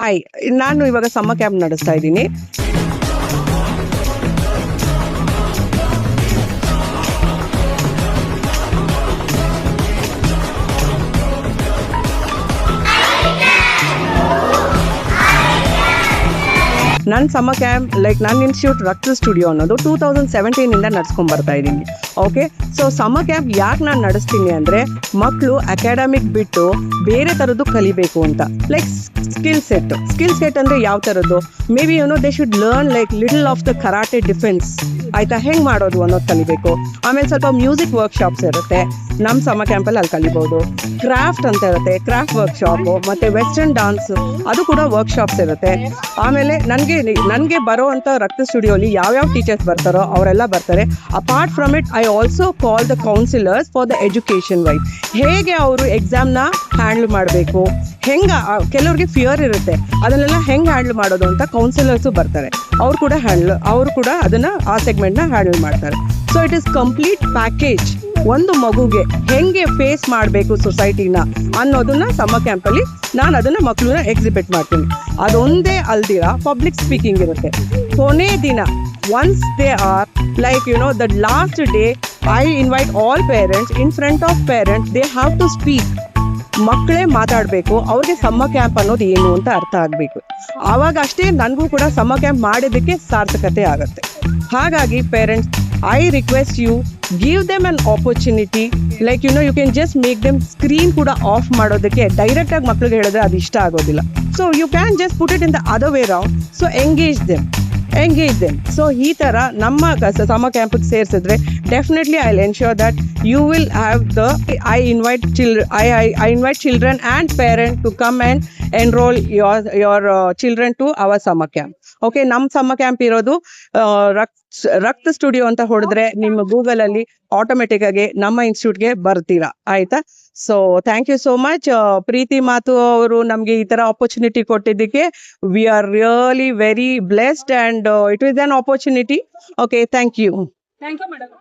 Hi, ನಾನು ಇವಾಗ summer camp ನಡೆಸ್ತಾ ಇದ್ದೀನಿ. ನನ್ನ ಸಮ್ಮರ್ ಕ್ಯಾಂಪ್ ನನ್ನ ಇನ್ಸ್ಟಿಟ್ಯೂಟ್ ರಕ್ತ ಸ್ಟುಡಿಯೋ ಅನ್ನೋದು 2017 ನಡೆಸ್ಕೊಂಡು ಬರ್ತಾ ಇದ್ದೀನಿ. ಓಕೆ, ಸೊ ಸಮ್ಮರ್ ಕ್ಯಾಂಪ್ ಯಾಕೆ ನಾನು ನಡೆಸ್ತೀನಿ ಅಂದರೆ ಮಕ್ಕಳು ಅಕಾಡೆಮಿಕ್ ಬಿಟ್ಟು ಬೇರೆ ಥರದ್ದು ಕಲಿಬೇಕು ಅಂತ. ಸ್ಕಿಲ್ ಸೆಟ್ ಅಂದರೆ ಯಾವ ಥರದ್ದು, may be they should learn little of the karate defence, ಆಯ್ತಾ, ಹೆಂಗೆ ಮಾಡೋದು ಅನ್ನೋದು ಕಲಿಬೇಕು. ಆಮೇಲೆ ಸ್ವಲ್ಪ ಮ್ಯೂಸಿಕ್ ವರ್ಕ್ಶಾಪ್ಸ್ ಇರುತ್ತೆ ನಮ್ಮ ಸಮ್ಮರ್ ಕ್ಯಾಂಪಲ್ಲಿ, ಅಲ್ಲಿ ಕಲಿಬೋದು. ಕ್ರಾಫ್ಟ್ ಅಂತ ಇರುತ್ತೆ, ಕ್ರಾಫ್ಟ್ ವರ್ಕ್ಶಾಪು, ಮತ್ತು ವೆಸ್ಟರ್ನ್ ಡಾನ್ಸ್ ಅದು ಕೂಡ ವರ್ಕ್ಶಾಪ್ಸ್ ಇರುತ್ತೆ. ಆಮೇಲೆ ನನಗೆ ಬರೋ ಅಂಥ ರಕ್ತ ಸ್ಟುಡಿಯೋಲಿ ಯಾವ್ಯಾವ ಟೀಚರ್ಸ್ ಬರ್ತಾರೋ ಅವರೆಲ್ಲ ಬರ್ತಾರೆ. Apart from it I also call the counsellors for the education wise. ಹೇಗೆ ಅವರು ಎಕ್ಸಾಮ್ನ ಹ್ಯಾಂಡಲ್ ಮಾಡಬೇಕು, ಹೆಂಗೆ ಕೆಲವ್ರಿಗೆ ಫಿಯರ್ ಇರುತ್ತೆ, ಅದನ್ನೆಲ್ಲ ಹೆಂಗೆ ಹ್ಯಾಂಡಲ್ ಮಾಡೋದು ಅಂತ ಕೌನ್ಸಿಲರ್ಸು ಬರ್ತಾರೆ. ಅವರು ಕೂಡ ಅದನ್ನು ಆ ಸೆಗ್ಮೆಂಟ್ನ ಹ್ಯಾಂಡಲ್ ಮಾಡ್ತಾರೆ. So it is complete package. ಒಂದು ಮಗುಗೆ ಹೆಂಗೆ ಫೇಸ್ ಮಾಡಬೇಕು ಸೊಸೈಟಿನ ಅನ್ನೋದನ್ನ ಸಮ್ಮರ್ ಕ್ಯಾಂಪಲ್ಲಿ ನಾನು ಅದನ್ನ ಮಕ್ಕಳನ್ನ ಎಕ್ಸಿಬಿಟ್ ಮಾಡ್ತೀನಿ. ಅದೊಂದೇ ಅಲ್ದಿರ ಪಬ್ಲಿಕ್ ಸ್ಪೀಕಿಂಗ್ ಇರುತ್ತೆ. ಕೊನೆ ದಿನ once they are the last day I invite all parents in front of parents. They have to speak. ಮಕ್ಕಳೇ ಮಾತಾಡಬೇಕು, ಅವ್ರಿಗೆ ಸಮ್ಮರ್ ಕ್ಯಾಂಪ್ ಅನ್ನೋದು ಏನು ಅಂತ ಅರ್ಥ ಆಗಬೇಕು. ಆವಾಗ ಅಷ್ಟೇ ನನಗೂ ಕೂಡ ಸಮ್ಮರ್ ಕ್ಯಾಂಪ್ ಮಾಡೋದಕ್ಕೆ ಸಾರ್ಥಕತೆ ಆಗುತ್ತೆ. ಹಾಗಾಗಿ parents, I request you, give them an opportunity. You can just make them screen ಕೂಡ ಆಫ್ ಮಾಡೋದಕ್ಕೆ ಡೈರೆಕ್ಟಾಗಿ ಮಕ್ಳಿಗೆ ಹೇಳಿದ್ರೆ ಅದು ಇಷ್ಟ ಆಗೋದಿಲ್ಲ. So you can just put it in the other way round. So engage them. So ಈ ಥರ ನಮ್ಮ ಸಮ್ಮರ್ ಕ್ಯಾಂಪಿಗೆ ಸೇರಿಸಿದ್ರೆ definitely I will ensure that you will have I invite children and parents to come and enroll your children to our summer camp. Okay, ನಮ್ಮ summer camp ಇರೋದು ರಕ್ತ studio ಅಂತ ಹೊಡೆದ್ರೆ ನಿಮ್ಮ ಗೂಗಲಲ್ಲಿ ಆಟೋಮೆಟಿಕ್ ಆಗಿ ನಮ್ಮ ಇನ್ಸ್ಟಿಟ್ಯೂಟ್ಗೆ ಬರ್ತೀರಾ, ಆಯ್ತಾ? So thank you so much. Preethi ಮಾತು ಅವರು ನಮಗೆ ಈ ಥರ ಆಪರ್ಚುನಿಟಿ ಕೊಟ್ಟಿದ್ದಕ್ಕೆ we are really very blessed and it is an opportunity. Okay, thank you. Thank you madam.